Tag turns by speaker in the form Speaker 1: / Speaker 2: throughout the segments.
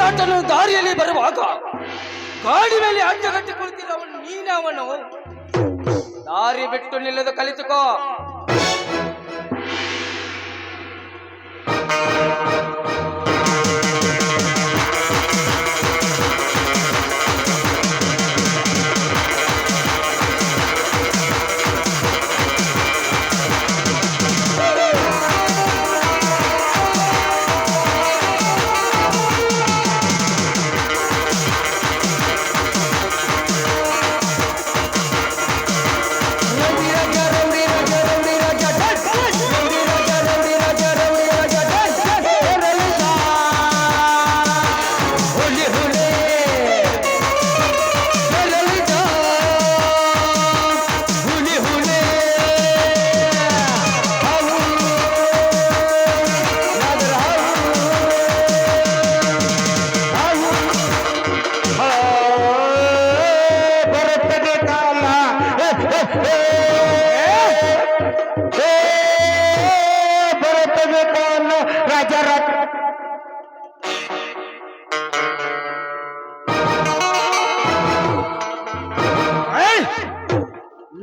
Speaker 1: ವಿರಾಟನು ದಾರಿಯಲ್ಲಿ ಬರುವಾಗ ಗಾಡಿ ಮೇಲೆ ಅಡ್ಡಗಟ್ಟಿ ಕುಳಿತಿದ್ದವನು ನೀನವನು. ದಾರಿ ಬಿಟ್ಟು ನಿಲ್ಲದು ಕಲಿತುಕೋ.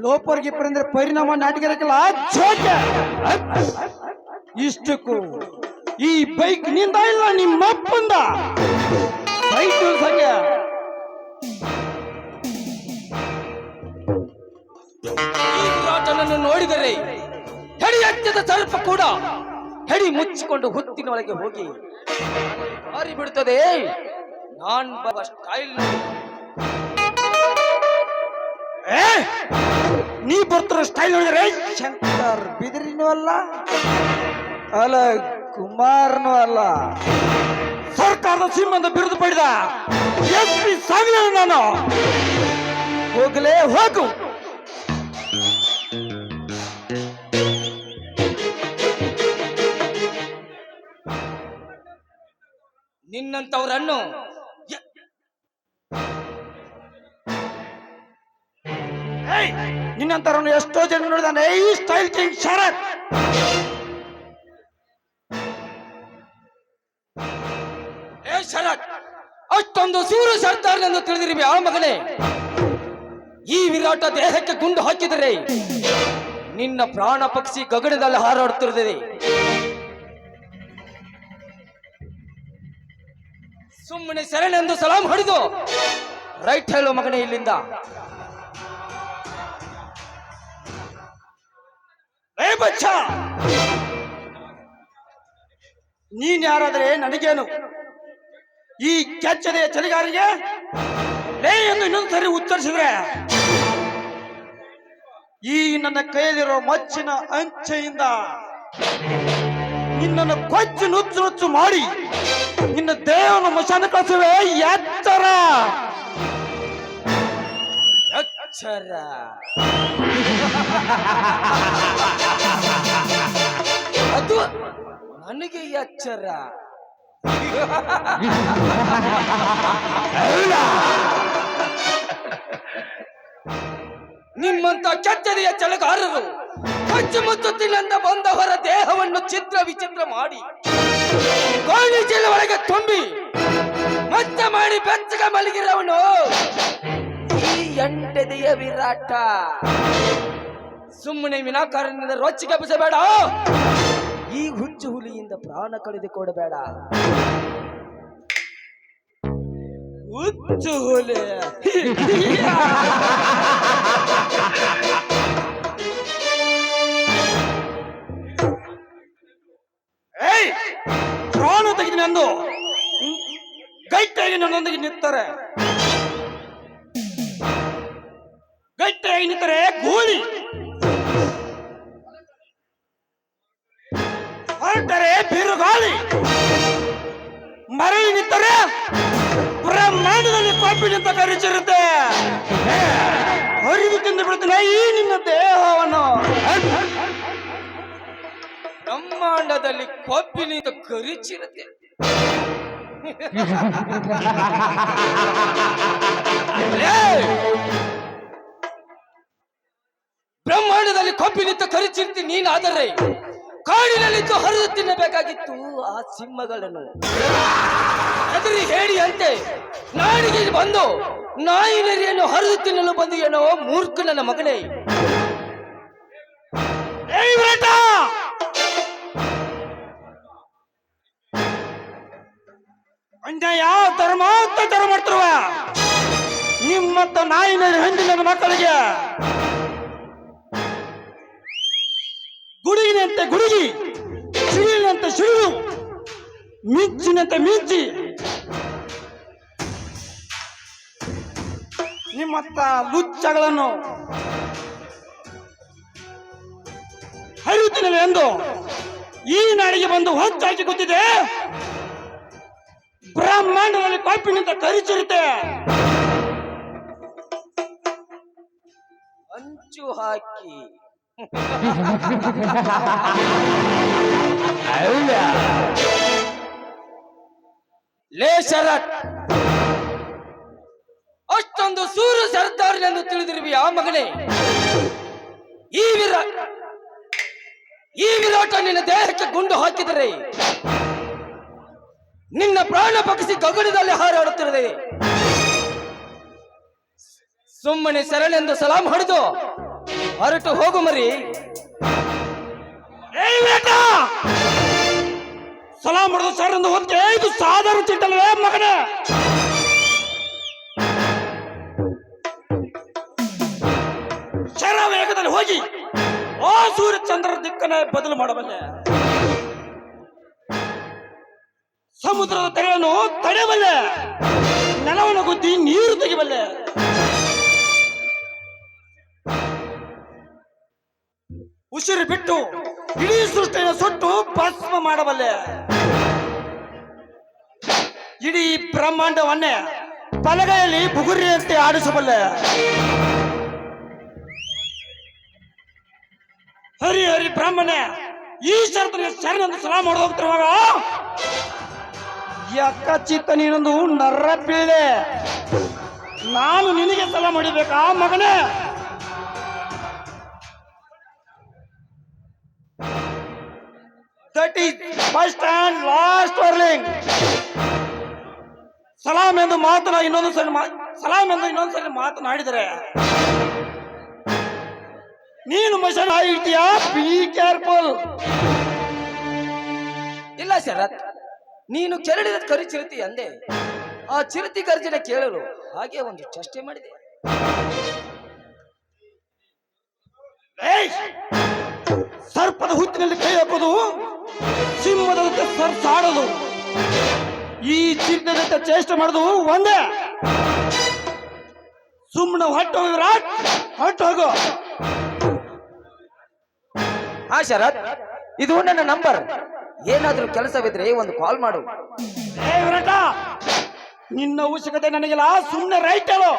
Speaker 2: ಲೋಪರ್ ಗಿಪ್ಪರ್ ಅಂದ್ರೆ ಪರಿಣಾಮ ನಾಟಕಲ್ಲ ಜೋಕೆ. ಇಷ್ಟಕ್ಕೂ ಈ ಬೈಕ್ ನಿಂದ ಇಲ್ಲ ನಿಮ್ಮಪ್ಪಂದ. ಸೈಕಲ್ ಸಂಖ್ಯೆ
Speaker 1: ಈ ವಿರಾಟನನ್ನು ನೋಡಿದರೆ ಹೆಡಿ ಹಚ್ಚದ ಸರ್ಪ ಕೂಡ ಹೆಡಿ ಮುಚ್ಚಿಕೊಂಡು ಹುತ್ತಿನೊಳಗೆ ಹೋಗಿ ಹಾರಿ ಬಿಡುತ್ತದೆ. ನಾನ್ ಬರುವ ಸ್ಟೈಲ್
Speaker 2: ನೀ ಬರ್ತಿರೋ ಸ್ಟೈಲ್ ನೋಡಿದ್ರೆ ಶಂಕರ್ ಬಿದಿರಿನೂ ಅಲ್ಲ, ಅಲ್ಲ ಕುಮಾರ್ನೂ ಅಲ್ಲ, ಸರ್ಕಾರದ ಸಿಂಹದ ಬಿರುದು ಪಡೆದ SP ಸಾಗಲ ನಾನು. ಹೋಗಲೇ ಹೋಗು.
Speaker 1: ನಿನ್ನಂತವರನ್ನು
Speaker 2: ನಿನ್ನಂತರನ್ನು ಎಷ್ಟೋ ಜನ ನೋಡಿದಾನೆ ಈ ಸ್ಟೈಲ್ ಕಿಂಗ್ ಶರತ್.
Speaker 1: ಶರತ್ ಅಷ್ಟೊಂದು ಸೂರ ಸರ್ದಾರನೆಂದು ತಿಳಿದಿರುವೆ ಆ ಮಗನೇ. ಈ ವಿರಾಟ ದೇಹಕ್ಕೆ ಗುಂಡು ಹಾಕಿದರೆ ನಿನ್ನ ಪ್ರಾಣ ಪಕ್ಷಿ ಗಗನದಲ್ಲಿ ಹಾರಾಡುತ್ತಿರುತ್ತದೆ. ಸುಮ್ಮನೆ ಶರಣೆಂದು ಸಲಾಂ ಹೊಡೆದು ರೈಟ್ ಹೇಳೋ ಮಗನೇ ಇಲ್ಲಿಂದ.
Speaker 2: ಬಚ್ಚ, ನೀನ್ ಯಾರಾದ್ರೆ ನನಗೇನು? ಈ ಕೆಚ್ಚದೆಯ ಚಳಿಗಾರಿಗೆ ಲೇ ಎಂದು ಇನ್ನೊಂದು ಸರಿ ಉಚ್ಚರಿಸಿದ್ರೆ ಈ ನನ್ನ ಕೈಯಲ್ಲಿರೋ ಮಚ್ಚಿನ ಅಂಚೆಯಿಂದ ನಿನ್ನನ್ನು ಕೊಚ್ಚು ನುಚ್ಚು ನುಚ್ಚು ಮಾಡಿ ನಿನ್ನ ದೇಹವನ್ನು ಮಶಾನ ಕಳಿಸುವೆ. ಎಚ್ಚರ
Speaker 1: ಎಚ್ಚರ. ಅದು ನನಗೆ ಎಚ್ಚರ. ನಿಮ್ಮಂತ ಕೆಚ್ಚದೆಯ ಚಳಗಾರರು ಪಶ್ಚಿಮುತ್ತಿನಿಂದ ಬಂದವರ ದೇಹವನ್ನು ಚಿತ್ರ ವಿಚಿತ್ರ ಮಾಡಿ ಗೋಣಿ ಚೀಲ ಒಳಗೆ ತುಂಬಿ ಮತ್ತೆ ಮಾಡಿ ಬೆಚ್ಚಗ ಮಲಗಿರವನು ಈ ಎಂಟೆದೆಯ ವಿರಾಟ. ಸುಮ್ಮನೆ ವಿನಾಕಾರದಿಂದ ರೊಚ್ಚಿಗೆ ಎಬ್ಬಿಸಬೇಡ. ಈ ಹುಚ್ಚು ಹುಲಿಯಿಂದ ಪ್ರಾಣ ಕಳೆದುಕೊಡಬೇಡ. ಹುಚ್ಚು ಹುಲಿ
Speaker 2: ಪ್ರಾಣ ತೆಗೆದಿನೆಂದು ಗಟ್ಟಿಯಾಗಿ ನನ್ನೊಂದಿಗೆ ನಿಂತಾರೆ. ಗಟ್ಟಿಯಾಗಿ ನಿಂತರೆ ಗೂಳಿ, ಹೊರಟರೆ ಬಿರುಗಾಳಿ, ಮರಳಿ ನಿಂತರೆ ಬ್ರಹ್ಮಾಂಡದಲ್ಲಿ ಕಾಪಿ ಅಂತ ಕರೆಸಿರುತ್ತೆ. ಹರಿದು ತಿಂದು ಬಿಡ್ತೀನಿ ಈ ನಿನ್ನ ದೇಹವನ್ನು.
Speaker 1: ಬ್ರಹ್ಮಾಂಡದಲ್ಲಿ ಕೊಬ್ಬಿನಿಂದ ಕರಿಚಿರುತ್ತೆ. ಬ್ರಹ್ಮಾಂಡದಲ್ಲಿ ಕೊಬ್ಬಿನಿಂದ ಕರಿಚಿರ್ತಿ ನೀನಾದರೆ ಕಾಡಿನಲ್ಲಿದ್ದು ಹರಿದು ತಿನ್ನಬೇಕಾಗಿತ್ತು ಆ ಸಿಂಹಗಳನ್ನು. ಹೆದರಿ ಹೇಳಿ ಅಂತೆ ನಾಡಿಗೆ ಬಂದು ನಾಯಿ ನರಿಯನ್ನು ಹರಿದು ತಿನ್ನಲು ಬಂದು ಏನೋ ಮೂರ್ಖ ನನ್ನ ಮಗನೇ.
Speaker 2: ಏಯ್ ವಿರಾಟ! ಅನ್ಯಾಯ ಧರ್ಮ ಅಂತ ಧರ್ಮ ಮಾಡ್ತಿರುವ ನಿಮ್ಮಂತ ನಾಯಿ ನರಿ ಹಂದಿ ನನ್ನ ಮಕ್ಕಳಿಗೆ ಗುಡುಗಿನಂತೆ ಗುಡುಗಿ, ಸಿಡಿಲಿನಂತೆ ಸಿಡಿಲು, ಮಿಂಚಿನಂತೆ ಮಿಂಚಿ ನಿಮ್ಮತ್ತ ಲುಚ್ಚಗಳನ್ನು ಹರಿಯುತ್ತಿಲ್ಲ ಎಂದು ಈ ನಾಡಿಗೆ ಬಂದು ಹೊಚ್ಚಾಕಿ ಕೂತಿದೆ. ಬ್ರಹ್ಮಾಂಡದಲ್ಲಿ ಕಾಪಿನಿಂದ ಕರಿಚಿರುತ್ತೆ.
Speaker 1: ಅಂಚು ಹಾಕಿ ಲೇ ಶರತ್, ಅಷ್ಟೊಂದು ಸೂರು ಸರ್ದಾರನೆಂದು ತಿಳಿದಿರುವಿ ಆ ಮಗನೇ. ಈ ವಿರಾಟ ನಿನ್ನ ದೇಹಕ್ಕೆ ಗುಂಡು ಹಾಕಿದರೆ ನಿನ್ನ ಪ್ರಾಣ ಪಕ್ಷಿ ಗಗನದಲ್ಲಿ ಹಾರಾಡುತ್ತಿರುತ್ತದೆ. ಸುಮ್ಮನೆ ಶರಣೆಂದು ಸಲಾಂ ಹೊಡೆದು ಹೊರಟು ಹೋಗು ಮರಿ.
Speaker 2: ಸಲಾಂ ಹೊಡೆದು ಸರ್ ಎಂದು ಹೋದ್ರೆ ಇದು ಸಾಧಾರಣ ಚಿಂತಲ್ವೇ ಮಗನೇ? ಶರ ವೇಗದಲ್ಲಿ ಹೋಗಿ ಆ ಸೂರ್ಯ ಚಂದ್ರರ ದಿಕ್ಕನ್ನೇ ಬದಲು ಮಾಡಬಲ್ಲೆ. ಸಮುದ್ರದ ತೆರೆಯನ್ನು ತಡೆಯಬಲ್ಲೆ. ನೆಲವನ್ನು ಗುದ್ದಿ ನೀರು ತೆಗಿಬಲ್ಲೆ. ಉಸಿರು ಬಿಟ್ಟು ಇಡೀ ಸೃಷ್ಟಿಯನ್ನು ಸುಟ್ಟು ಭಸ್ಮ ಮಾಡಬಲ್ಲೆ. ಇಡೀ ಬ್ರಹ್ಮಾಂಡವನ್ನೇ ಬಲಗೈಯಲ್ಲಿ ಬುಗುರಿಯಂತೆ ಆಡಿಸಬಲ್ಲೆ. ಹರಿ ಹರಿ ಬ್ರಾಹ್ಮಣ, ಈ ಶರತ್ರಿಗೆ ಶರಣೆಂದು ಸಲಾಂ ಹೊಡೆದು ಹೋಗ್ತಿರುವಾಗ ಅಕ್ಕ ಚಿತ್ತ ನೀನೊಂದು ನರ್ರ ಬೀಳೆ. ನಾನು ನಿನಗೆ ಸಲಾಂ ಹೊಡಿಬೇಕಾ ಮಗನೇ? That is first and last warning. ಸಲಾಂ ಎಂದು ಇನ್ನೊಂದು ಸಲ ಮಾತನಾಡಿದರೆ ನೀನು ಮಶಾನ ಇರ್ತೀಯಾ? Be careful.
Speaker 1: ಇಲ್ಲ ಶರತ್, ನೀನು ಕೆರಳಿದ ಕರಿ ಚಿರತಿ ಅಂದೆ. ಆ ಚಿರತಿ ಗರ್ಜನೆ ಕೇಳಲು ಹಾಗೆ ಒಂದು ಚಷ್ಟೆ ಮಾಡಿದೆ.
Speaker 2: ಸರ್ಪದ ಹುತ್ತಿನಲ್ಲಿ ಕೈ ಹಾಕೋದು, ಸಿಂಹದ ಜೊತೆ ಸರ್ಸಾಡೋದು, ಈ ಚಿರತೆ ಜೊತೆ ಚೇಷ್ಟೆ ಮಾಡೋದು ಒಂದೇ. ಸುಮ್ಮನೆ ಹೊಟ್ಟು ವಿರಾಟ್, ಹೊಟ್ಟು ಹೋಗು.
Speaker 1: ಹಾ ಶರತ್, ಇದು ನನ್ನ ನಂಬರ್. ಏನಾದ್ರೂ ಕೆಲಸವಿದ್ರೆ ಒಂದು ಕಾಲ್ ಮಾಡು.
Speaker 2: ಏ ವಿರಾಟ, ನಿನ್ನ ಅವಶ್ಯಕತೆ ನನಗಿಲ್ಲ. ಸುಮ್ಮನೆ ರೈಟ್ ಹೇಳು.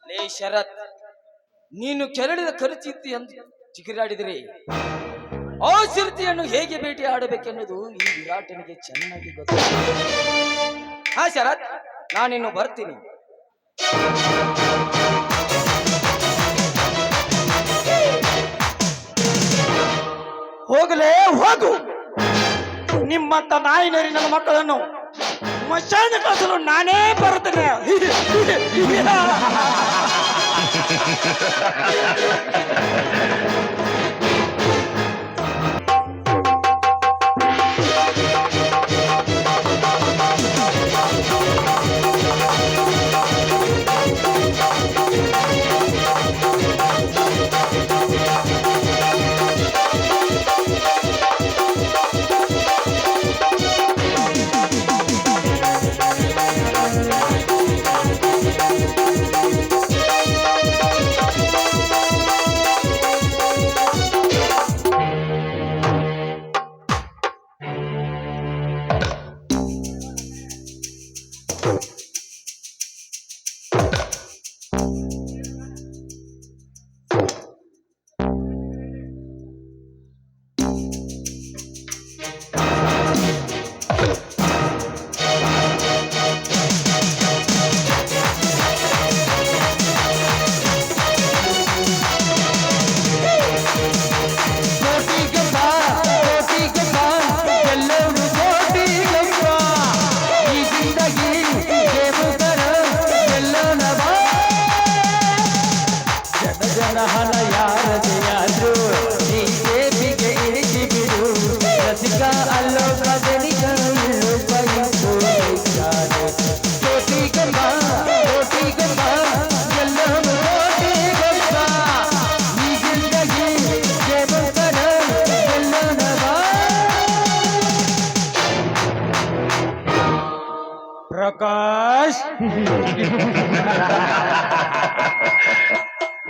Speaker 1: ಲೇ ಶರತ್, ನೀನು ಕೆರಳಿದ ಕರಿಚಿರ್ತಿ ಎಂದು ಚಿಗುರಾಡಿದರೆ ಆ ಚಿರತೆಯನ್ನು ಹೇಗೆ ಭೇಟಿ ಆಡಬೇಕೆನ್ನುವುದು ಈ ವಿರಾಟನಿಗೆ ಚೆನ್ನಾಗಿ ಗೊತ್ತು. ಹಾ ಶರತ್, ನಾನಿನ್ನು ಬರ್ತೀನಿ.
Speaker 2: ಹೋಗಲೇ ಹೋಗು. ನಿಮ್ಮಂತ ನಾಯಿ ನರಿ ನನ್ನ ಮಕ್ಕಳನ್ನು ಮಶಾನ ಕಳಿಸಲು ನಾನೇ ಬರುತ್ತೇನೆ.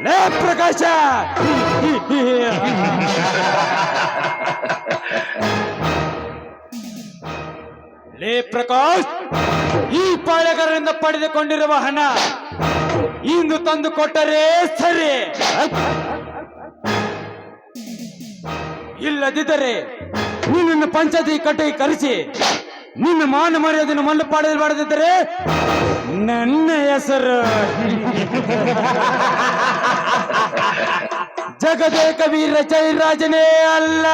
Speaker 2: ಲೇ ಪ್ರಕಾಶ, ಲೇ ಪ್ರಕಾಶ್, ಈ ಪಾಳೆಗಾರರಿಂದ ಪಡೆದುಕೊಂಡಿರುವ ಹಣ ಇಂದು ತಂದು ಕೊಟ್ಟರೆ ಸರಿ, ಇಲ್ಲದಿದ್ದರೆ ನಿನ್ನನ್ನು ಪಂಚಾಯತಿ ಕಟ್ಟೆಗೆ ಕರೆಸಿ ನಿನ್ನ ಮಾನ ಮರ್ಯಾದೆಯನ್ನು ಮಲ್ಲು ಮಾಡದಿದ್ದರೆ ನನ್ನ ಹೆಸರು ಜಗದೇಕ ವೀರ ಜಯರಾಜನೇ ಅಲ್ಲ.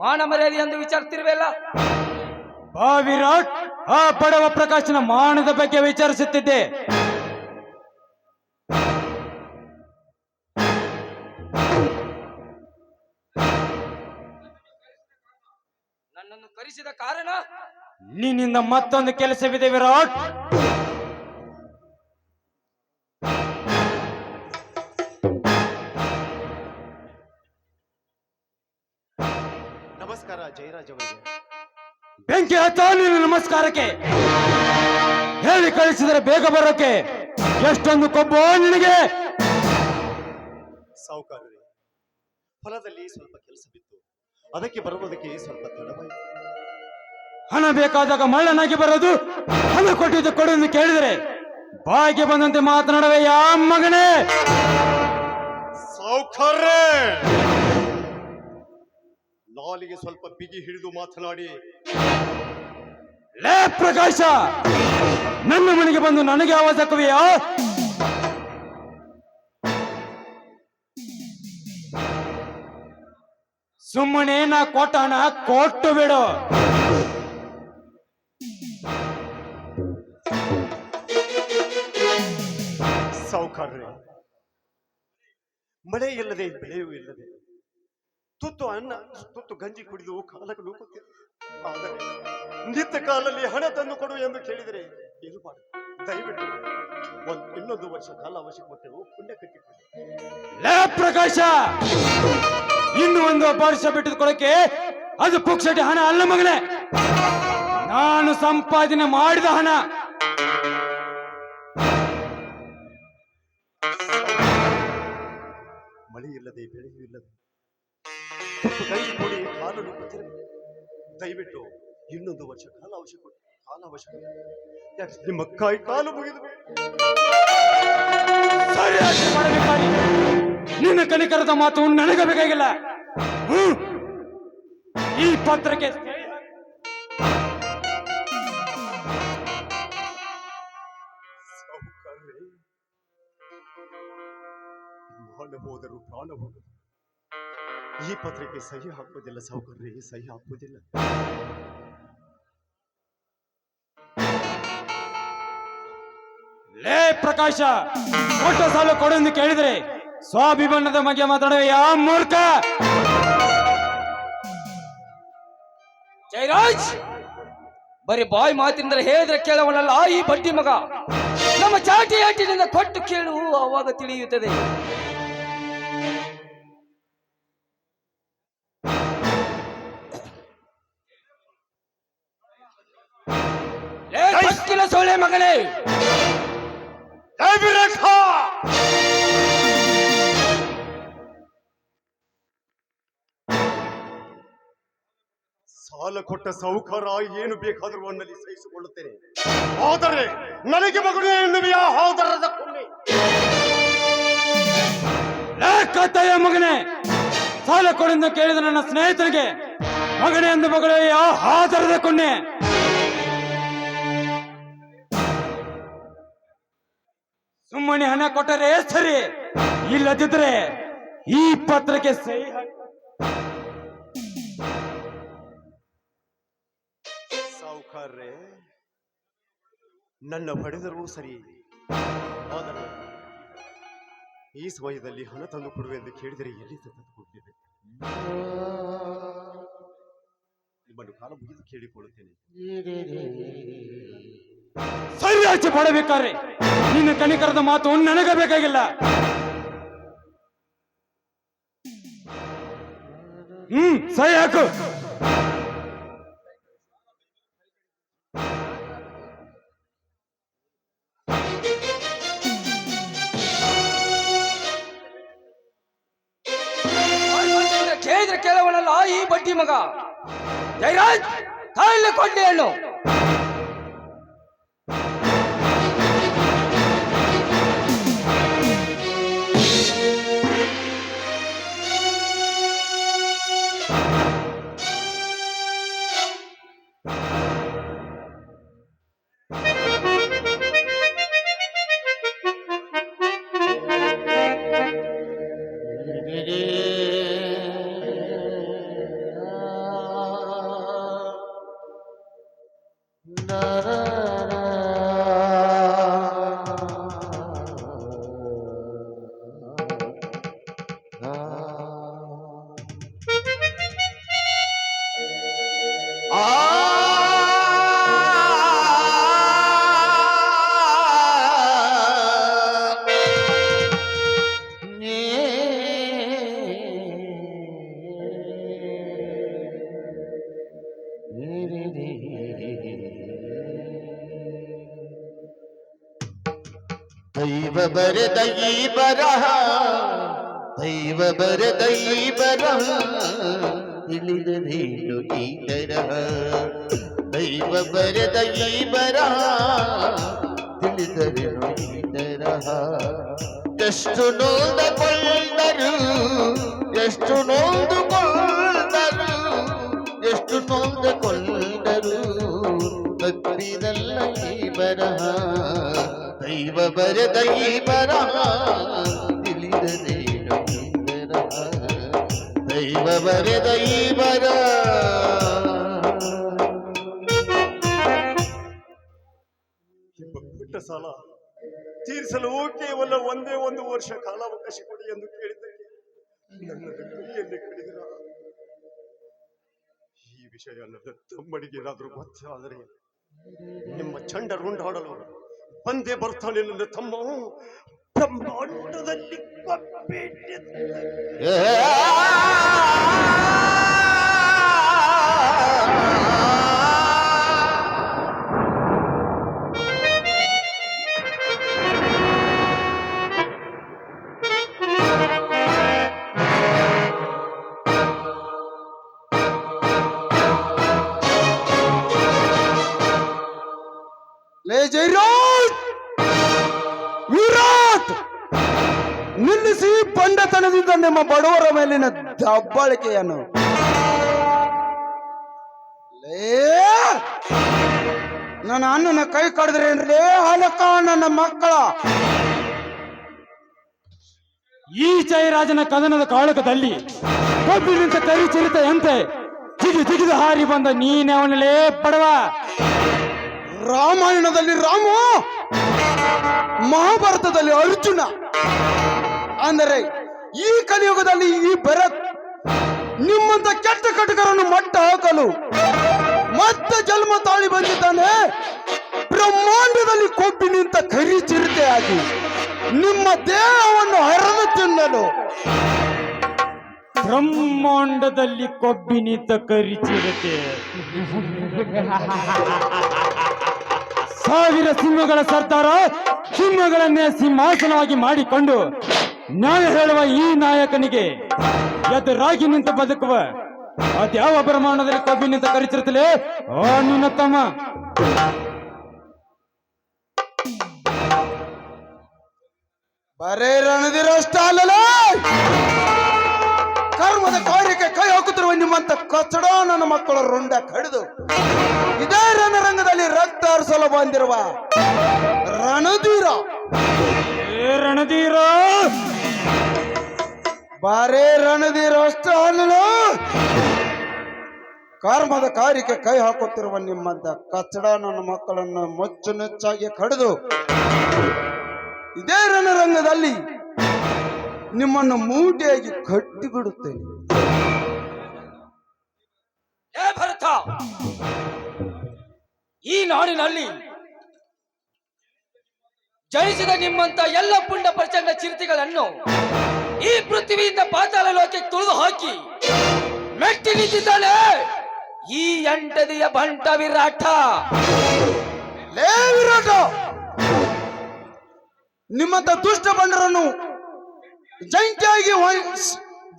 Speaker 1: ಮಾನ ಮರ್ಯಾದೆ ಎಂದು ವಿಚಾರಿಸ್ತಿರುವೆಲ್ಲ.
Speaker 2: ಬಾ ವಿರಾಟ್, ಆ ಬಡವ ಪ್ರಕಾಶನ ಮಾನದ ಬಗ್ಗೆ ವಿಚಾರಿಸುತ್ತಿದ್ದೆ.
Speaker 1: ನನ್ನನ್ನು ಕರೆಸಿದ ಕಾರಣ?
Speaker 2: ನಿನ್ನಿಂದ ಮತ್ತೊಂದು ಕೆಲಸವಿದೆ ವಿರಾಟ್.
Speaker 3: ನಮಸ್ಕಾರ ಜಯರಾಜ್ ಅವರಿಗೆ.
Speaker 2: ಬೆಂಕಿ ಹತ್ತ ನಿನ್ನ ನಮಸ್ಕಾರಕ್ಕೆ. ಹೇಳಿ ಕಳಿಸಿದರೆ ಬೇಗ ಬರೋಕೆ ಎಷ್ಟೊಂದು ಕೊಬ್ಬು ನಿನಗೆ.
Speaker 3: ಸಾಹುಕಾರರೇ, ಹೊಲದಲ್ಲಿ ಸ್ವಲ್ಪ ಕೆಲಸ ಬಿತ್ತು, ಅದಕ್ಕೆ ಬರುವುದಕ್ಕೆ ಸ್ವಲ್ಪ ತಡವಾಯಿತು.
Speaker 2: ಹಣ ಬೇಕಾದಾಗ ಮಳ್ಳನಾಗಿ ಬರೋದು, ಹಣ ಕೊಟ್ಟಿದ್ದು ಕೊಡು ಎಂದು ಕೇಳಿದರೆ ಬಾಯಿಗೆ ಬಂದಂತೆ ಮಾತನಾಡುವೆ ಯಾ ಮಗನೇ.
Speaker 3: ಸಾಹುಕಾರರೇ, ನಾಲಿಗೆ ಸ್ವಲ್ಪ ಬಿಗಿ ಹಿಡಿದು ಮಾತನಾಡಿ.
Speaker 2: ಲೇ ಪ್ರಕಾಶ, ನನ್ನ ಮನೆಗೆ ಬಂದು ನನಗೆ ಆವಾಜ ಹಾಕುವೆಯಾ? ಸುಮ್ಮನೆ ನಾ ಕೊಟ್ಟ ಹಣ ಕೊಟ್ಟು ಬಿಡು.
Speaker 3: ಸಾಹುಕಾರರೇ, ಮಳೆ ಇಲ್ಲದೆ ಬೆಳೆಯೂ ಇಲ್ಲದೆ ತುತ್ತು ಅನ್ನ ತುತ್ತು ಗಂಜಿ ಕುಡಿದು ಕಾಲಕ್ಕೆ ನೂಕುತ್ತಿದೆ. ಆದರೆ ನಿತ್ಯ ಕಾಲಲ್ಲಿ ಹಣ ತಂದು ಕೊಡು ಎಂದು ಕೇಳಿದರೆ ಏನು ಮಾಡು? ದಯವಿಟ್ಟು ಇನ್ನೊಂದು ವರ್ಷ ಕಾಲ ಅವಶ್ಯ ಕೊಟ್ಟೆವು, ಪುಣ್ಯ ಕಟ್ಟಿಕೊಳ್ಳಿ.
Speaker 2: ಲೇ ಪ್ರಕಾಶ, ಇನ್ನು ಒಂದು ವರ್ಷ ಬಿಟ್ಟುಕೊಳ್ಳಕ್ಕೆ ಅದು ಪುಕ್ಷಟಿ ಹಣ ಅಲ್ಲ ಮಗನೇ, ನಾನು ಸಂಪಾದನೆ ಮಾಡಿದ ಹಣ.
Speaker 3: ಮಳೆ ಇಲ್ಲದೆ ಬೆಳೆಯೂ ಇಲ್ಲದೆ ತುತ್ತು ಗಂಜಿ ಕೊಡಿ ಕಾಲು ನೂಕುತ್ತಿದೆ. ದಯವಿಟ್ಟು ಇನ್ನೊಂದು ವರ್ಷ ಕಾಲ ಅವಶ್ಯ ಕೊಟ್ಟು ಯಾಕೆ ನಿಮ್ಮ ಕೈ ಕಾಲು ಮುಗಿದು
Speaker 2: ಸರಿಯಾಗಿ ಮಾಡಬೇಕಾಗಿ ನಿನ್ನ ಕನಿಕರದ ಮಾತು ನನಗೆ ಬೇಕಾಗಿಲ್ಲ. ಈ ಪತ್ರಕ್ಕೆ
Speaker 3: ಸಾಹುಕಾರರೇ, ಮಾನ ಹೋದರೂ ಪ್ರಾಣ ಹೋಗದು. ಈ ಪತ್ರಕ್ಕೆ ಸಹಿ ಹಾಕುವುದಿಲ್ಲ ಸಾಹುಕಾರರೇ, ಸಹಿ ಹಾಕುವುದಿಲ್ಲ.
Speaker 2: ಲೇ ಪ್ರಕಾಶ, ಕೊಟ್ಟ ಸಾಲು ಕೊಡೆಂದು ಕೇಳಿದರೆ ಸ್ವಾಭಿಮಾನದ ಬಗ್ಗೆ ಮಾತಾಡುವ ಯಾ ಮೂರ್ಖ.
Speaker 1: ಜಯರಾಜ್, ಬರೀ ಬಾಯಿ ಮಾತಿನಿಂದ ಹೇಳಿದ್ರೆ ಕೇಳವನಲ್ಲ ಈ ಬಡ್ಡಿ ಮಗ. ನಮ್ಮ ಚಾಟಿ ಆಟಿನಿಂದ ಕೊಟ್ಟು ಕೇಳು, ಅವಾಗ ಸೊಳ್ಳೆ ಮಗನೇ,
Speaker 3: ಸಾಲ ಕೊಟ್ಟ ಸಾಹುಕಾರ ಏನು ಬೇಕಾದರೂ ಅನ್ನಲಿ ಸಹಿಸಿಕೊಳ್ಳುತ್ತೇನೆ. ಆದರೆ ನನಗೆ ಮಗನು ಎನ್ನುವೆಯಾ ಹಾದರದ ಕೊಂಡೆ?
Speaker 2: ಕತ್ತಾಯ ಮಗನೇ, ಸಾಲ ಕೊಡೆಂದು ಕೇಳಿದ ನನ್ನ ಸ್ನೇಹಿತನಿಗೆ ಮಗನೇ ಎಂದು ಮಗಳೇ ಆ ಹಾದರದ ಕೊನ್ನೆ. ಸುಮ್ಮನೆ ಹಣ ಕೊಟ್ಟರೆ ಸರಿ, ಇಲ್ಲದಿದ್ರೆ ಈ ಪತ್ರಕ್ಕೆ ಸಹಿ ಹಾಕಿ.
Speaker 3: ಸಾಹುಕಾರ್ರೆ, ನನ್ನ ಹೊಡೆದರೂ ಸರಿ, ಆದರೆ ಈ ಸಮಯದಲ್ಲಿ ಹಣ ತಂದು ಕೊಡುವೆ ಎಂದು ಕೇಳಿದರೆ ಎಲ್ಲಿ ತಂದು ಕೊಟ್ಟಿದೆ? ನಿಮ್ಮನ್ನು ಕಾಲ ಮುಗಿದು ಕೇಳಿಕೊಳ್ಳುತ್ತೇನೆ.
Speaker 2: ಸರಿ ಆಚೆ ಮಾಡಬೇಕಾದ್ರೆ ನಿನ್ನ ಕನಿಕರದ ಮಾತು ನನಗೆ ಬೇಕಾಗಿಲ್ಲ. ಸರಿ ಹಾಕು.
Speaker 1: ಕೇಳಿದ್ರೆ ಕೇಳವನಲ್ಲ ಈ ಬಡ್ಡಿ ಮಗ. ಜಯರಾಜ್, ತಾಯಿಲೆ ಕೊಂಡೆ ಹೆಣ್ಣು.
Speaker 4: ದೈವ ಬರದೈ ಬರಹ, ದೈವ ಬರದೈ ಬರಹ, ತಿಳಿದರೇನು ಈ ತರಹ. ದೈವ ಬರದೈ ಬರಹ, ತಿಳಿದರೇನು ಈ ತರಹ. ಎಷ್ಟು ನೊಂದಕೊಂಡರು, ಎಷ್ಟು ನೊಂದುಕೊಂಡರು, ಎಷ್ಟು ನೊಂದುಕೊಂಡರು, ತಪ್ಪಿದಲ್ಲ ಈ ಬರಹ. ದೈವ ಬರದೈ ಬರಹ, ತಿಳಿದರೇನು ಈ ತರಹ. ದೈವ ಬರದೈ ಬರಹ.
Speaker 3: ಪುಟ್ಟ ಸಾಲ ತೀರಿಸಲು ಕೇವಲ ಒಂದೇ ಒಂದು ವರ್ಷ ಕಾಲಾವಕಾಶ ಕೊಡಿ ಎಂದು ಕೇಳಿದ್ದಕ್ಕೆ ನನ್ನನ್ನು ಕೈಯಲ್ಲಿ ಕಡಿದಿರ. ಈ ವಿಷಯ ನನ್ನ ತಮ್ಮನಿಗೆ ಏನಾದರೂ ಗೊತ್ತಾದರೆ ನಿಮ್ಮ ಚಂಡ ರುಂಡಾಡಲು ಬಂದೇ ಬರ್ತಾನೆ ನನ್ನ ತಮ್ಮ. ಬ್ರಹ್ಮಾಂಡದಲ್ಲಿ
Speaker 2: ಜಯರಾಜ್, ವಿರಾಟ್, ನಿಲ್ಲಿಸಿ ಬಂಡತನದಿಂದ ನಿಮ್ಮ ಬಡವರ ಮೇಲಿನ ದಬ್ಬಾಳಿಕೆಯನ್ನು. ನನ್ನ ಅಣ್ಣನ ಕೈ ಕಡಿದ್ರೆ ಏನ್ರೇ ಹಲಕ ನನ್ನ ಮಕ್ಕಳ. ಈ ಜಯರಾಜನ ಕದನದ ಕಾಳಕದಲ್ಲಿ ಕಬ್ಬಿನಿಂದ ಕರಿ ಚಿರತೆಯಂತೆ ಜಿಗಿದು ಹಾರಿ ಬಂದ ನೀನೆ ಅವನಲ್ಲೇ ಬಡವ. ರಾಮಾಯಣದಲ್ಲಿ ರಾಮ, ಮಹಾಭಾರತದಲ್ಲಿ ಅರ್ಜುನ, ಅಂದರೆ ಈ ಕಲಿಯುಗದಲ್ಲಿ ಈ ಭರತ್ ನಿಮ್ಮಂತ ಕೆಟ್ಟ ಕಟಕರನ್ನು ಮಟ್ಟ ಹಾಕಲು ಮತ್ತೆ ಜನ್ಮ ತಾಳಿ ಬಂದಿದ್ದಾನೆ. ಬ್ರಹ್ಮಾಂಡದಲ್ಲಿ ಕೊಬ್ಬಿ ನಿಂತ ಕರಿ ಚಿರತೆಯಾಗಿ ನಿಮ್ಮ ದೇಹವನ್ನು ಹರಿದು ತಿನ್ನಲು. ಬ್ರಹ್ಮಾಂಡದಲ್ಲಿ ಕೊಬ್ಬಿ ನಿಂತ ಕರಿ ಚಿರತೆ ಸಾವಿರ ಸಿಂಹಗಳ ಸರ್ದಾರ ಸಿಂಹಗಳನ್ನೇ ಸಿಂಹಾಸನವಾಗಿ ಮಾಡಿಕೊಂಡು ನ್ಯಾಯ ಹೇಳುವ ಈ ನಾಯಕನಿಗೆ ಎದುರಾಗಿ ನಿಂತು ಬದುಕುವ ಅದ್ಯಾವ ಪ್ರಮಾಣದಲ್ಲಿ ಕಬ್ಬಿನಿಂದ ಕರಿತಿರುತ್ತಲೇ ಓ ನಿನ್ನ ತಮ್ಮ.
Speaker 5: ಬರೇ ರಣದಿರಷ್ಟ ಅಲ್ಲಲ್ಲ, ಕರ್ಮದ ಕಾರ್ಯಕ್ಕೆ ಕೈ ಹಾಕುತ್ತಿರುವ ನಿಮ್ಮಂತ ಕಚ್ಚಡ ನನ್ನ ಮಕ್ಕಳ ರುಂಡ ಕಡಿದು ಇದೇ ರಣರಂಗದಲ್ಲಿ ರಕ್ತ ಹರಿಸಲು ಬಂದಿರುವ ರಣಧೀರ.
Speaker 2: ರಣಧೀರ
Speaker 5: ಬಾರೇ ರಣಧೀರ ಅಷ್ಟ ಅಲ್ಲಲ್ಲ, ಕರ್ಮದ ಕಾರ್ಯಕ್ಕೆ ಕೈ ಹಾಕುತ್ತಿರುವ ನಿಮ್ಮಂತ ಕಚ್ಚಡ ನನ್ನ ಮಕ್ಕಳನ್ನು ಮೊಚ್ಚು ನೆಚ್ಚಾಗಿ ಕಡಿದು ಇದೇ ರಣರಂಗದಲ್ಲಿ ನಿಮ್ಮನ್ನು ಮೂಟೆಯಾಗಿ ಕಟ್ಟಿ ಬಿಡುತ್ತೇನೆ.
Speaker 1: ಏ ಭರತ, ಈ ನಾಡಿನಲ್ಲಿ ಜನಿಸಿದ ನಿಮ್ಮಂತ ಎಲ್ಲ ಪುಂಡ ಪ್ರಚಂಡ ಚಿರತೆಗಳನ್ನು ಈ ಪೃಥ್ವಿಯಿಂದ ಪಾತಾಳ ಲೋಕಕ್ಕೆ ತುಳಿದು ಹಾಕಿ ಮೆಟ್ಟಿ ನಿಂತಿದ್ದಾನೆ ಈ ಎಂಟದಿಯ ಬಂಟ ವಿರಾಟ.
Speaker 5: ಲೇ ವಿರಾಟ, ನಿಮ್ಮಂತ ದುಷ್ಟ ಬಂಡರನ್ನು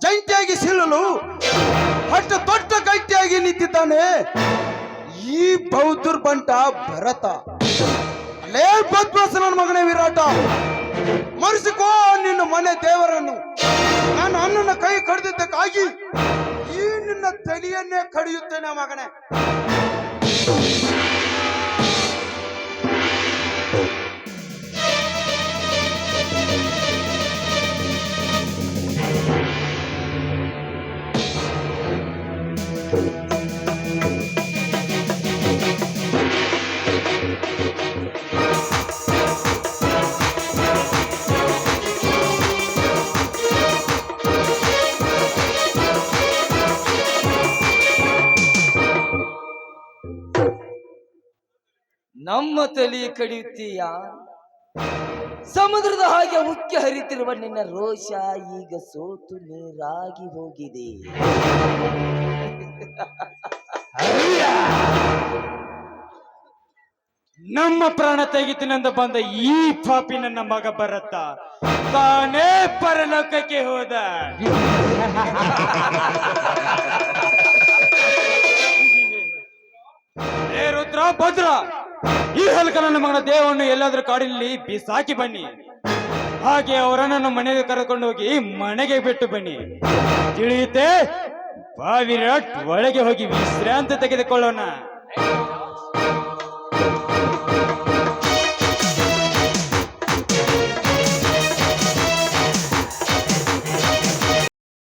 Speaker 5: ಜಂಟಿಯಾಗಿ ಸಿಲ್ಲಲು ಅಷ್ಟು ದೊಡ್ಡ ಗಟ್ಟಿಯಾಗಿ ನಿಂತಿದ್ದಾನೆ ಈ ಬೌದ್ಧರ್ ಬಂಟ ಭರತ. ಲೇ ಬದ್ಮಾಸ ನನ್ನ ಮಗನೇ ವಿರಾಟ, ಮರೆಸಿಕೋ ನಿನ್ನ ಮನೆ ದೇವರನ್ನು. ನಾನು ಅಣ್ಣನ ಕೈ ಕಡಿದಿದ್ದಕ್ಕಾಗಿ ಈ ನಿನ್ನ ತಲೆಯನ್ನೇ ಕಡಿಯುತ್ತೇನೆ ಮಗನೇ.
Speaker 1: ನಮ್ಮ ತಲೆ ಕಡಿಯುತ್ತೀಯ? ಸಮುದ್ರದ ಹಾಗೆ ಉಕ್ಕಿ ಹರಿತಿರುವ ನಿನ್ನ ರೋಷ ಈಗ ಸೋತು ನೀರಾಗಿ ಹೋಗಿದೆ.
Speaker 2: ನಮ್ಮ ಪ್ರಾಣ ತೆಗಿತೀನೆಂದ ಬಂದ ಈ ಪಾಪಿ ನನ್ನ ಮಗ ಭರತ ತಾನೇ ಪರಲೋಕಕ್ಕೆ ಹೋದ. ಏ ರುದ್ರ ಭದ್ರ, ಈ ಹಲ್ಕ ನನ್ನ ಮಗನ ದೇಹವನ್ನು ಎಲ್ಲಾದ್ರೂ ಕಾಡಿನಲ್ಲಿ ಬಿಸಾಕಿ ಬನ್ನಿ. ಹಾಗೆ ಅವರನ್ನು ಮನೆಗೆ ಕರೆದುಕೊಂಡು ಹೋಗಿ ಮನೆಗೆ ಬಿಟ್ಟು ಬನ್ನಿ. ತಿಳಿಯುತ್ತೆ? ಬಾ ವಿರಾಟ್, ಒಳಗೆ ಹೋಗಿ ವಿಶ್ರಾಂತಿ ತೆಗೆದುಕೊಳ್ಳೋಣ.